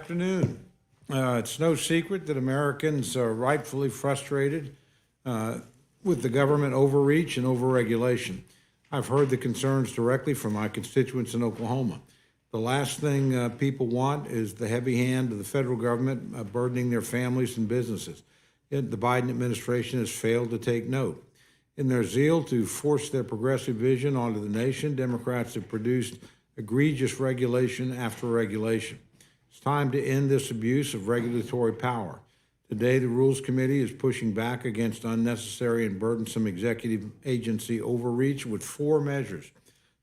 afternoon. It's no secret that Americans are rightfully frustrated with the government overreach and overregulation. I've heard the concerns directly from my constituents in Oklahoma. The last thing people want is the heavy hand of the federal government burdening their families and businesses. Yet the Biden administration has failed to take note. In their zeal to force their progressive vision onto the nation, Democrats have produced egregious regulation after regulation. It's time to end this abuse of regulatory power. Today, the Rules Committee is pushing back against unnecessary and burdensome executive agency overreach with 4 measures.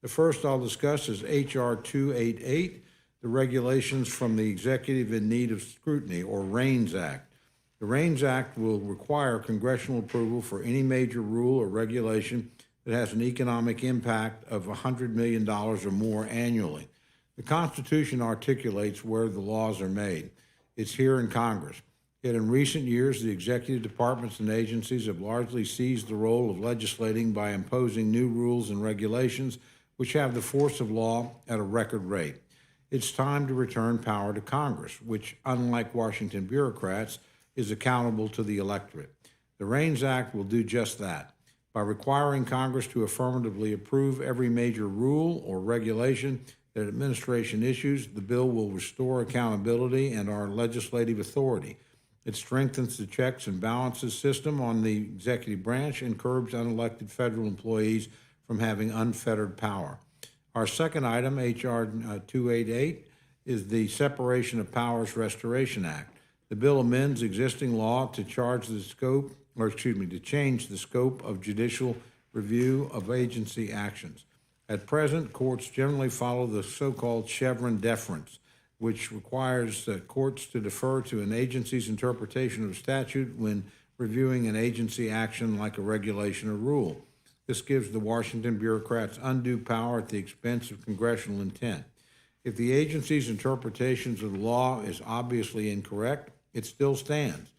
The first I'll discuss is H.R. 288, the regulations from the Executive in Need of Scrutiny, or REINS Act. The REINS Act will require congressional approval for any major rule or regulation that has an economic impact of $100 million or more annually. The Constitution articulates where the laws are made. It's here in Congress. Yet in recent years, the executive departments and agencies have largely seized the role of legislating by imposing new rules and regulations which have the force of law at a record rate. It's time to return power to Congress, which, unlike Washington bureaucrats, is accountable to the electorate. The REINS Act will do just that. By requiring Congress to affirmatively approve every major rule or regulation that administration issues, the bill will restore accountability and our legislative authority. It strengthens the checks and balances system on the executive branch and curbs unelected federal employees from having unfettered power. Our second item, H.R. 288, is the Separation of Powers Restoration Act. The bill amends existing law to change the scope of judicial review of agency actions. At present, courts generally follow the so-called Chevron deference, which requires courts to defer to an agency's interpretation of a statute when reviewing an agency action like a regulation or rule. This gives the Washington bureaucrats undue power at the expense of congressional intent. If the agency's interpretations of the law is obviously incorrect, it still stands.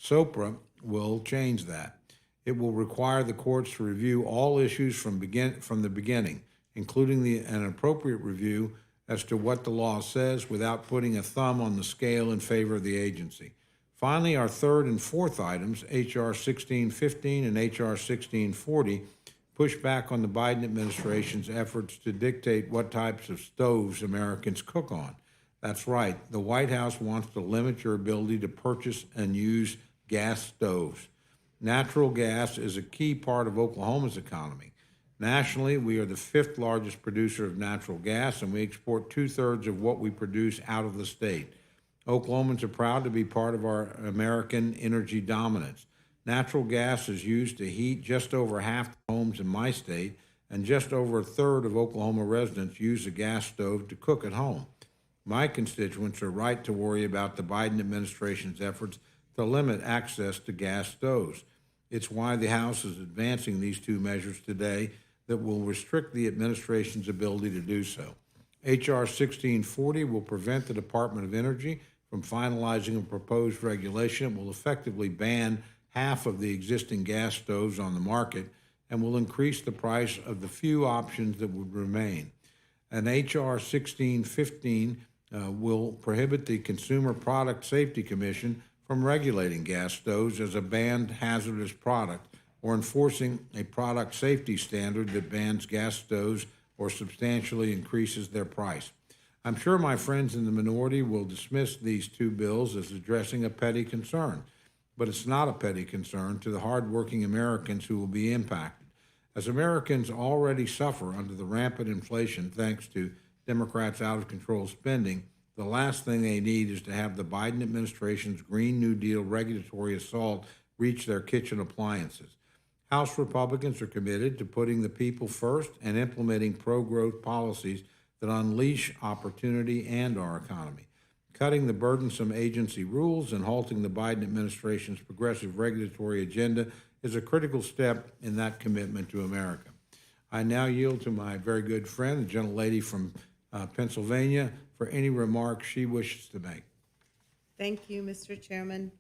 SOPRA will change that. It will require the courts to review all issues from the beginning, including an appropriate review as to what the law says without putting a thumb on the scale in favor of the agency. Finally, our third and fourth items, H.R. 1615 and H.R. 1640, push back on the Biden administration's efforts to dictate what types of stoves Americans cook on. That's right, the White House wants to limit your ability to purchase and use gas stoves. Natural gas is a key part of Oklahoma's economy. Nationally, we are the 5th largest producer of natural gas, and we export 2/3 of what we produce out of the state. Oklahomans are proud to be part of our American energy dominance. Natural gas is used to heat just over half the homes in my state, and just over 1/3 of Oklahoma residents use a gas stove to cook at home. My constituents are right to worry about the Biden administration's efforts to limit access to gas stoves. It's why the House is advancing these 2 measures today that will restrict the administration's ability to do so. H.R. 1640 will prevent the Department of Energy from finalizing a proposed regulation. It will effectively ban half of the existing gas stoves on the market and will increase the price of the few options that would remain. And H.R. 1615 will prohibit the Consumer Product Safety Commission from regulating gas stoves as a banned hazardous product or enforcing a product safety standard that bans gas stoves or substantially increases their price. I'm sure my friends in the minority will dismiss these 2 bills as addressing a petty concern, but it's not a petty concern to the hardworking Americans who will be impacted. As Americans already suffer under the rampant inflation thanks to Democrats' out-of-control spending, the last thing they need is to have the Biden administration's Green New Deal regulatory assault reach their kitchen appliances. House Republicans are committed to putting the people first and implementing pro-growth policies that unleash opportunity and our economy. Cutting the burdensome agency rules and halting the Biden administration's progressive regulatory agenda is a critical step in that commitment to America. I now yield to my very good friend, the gentlelady from Pennsylvania, for any remarks she wishes to make. Thank you, Mr. Chairman.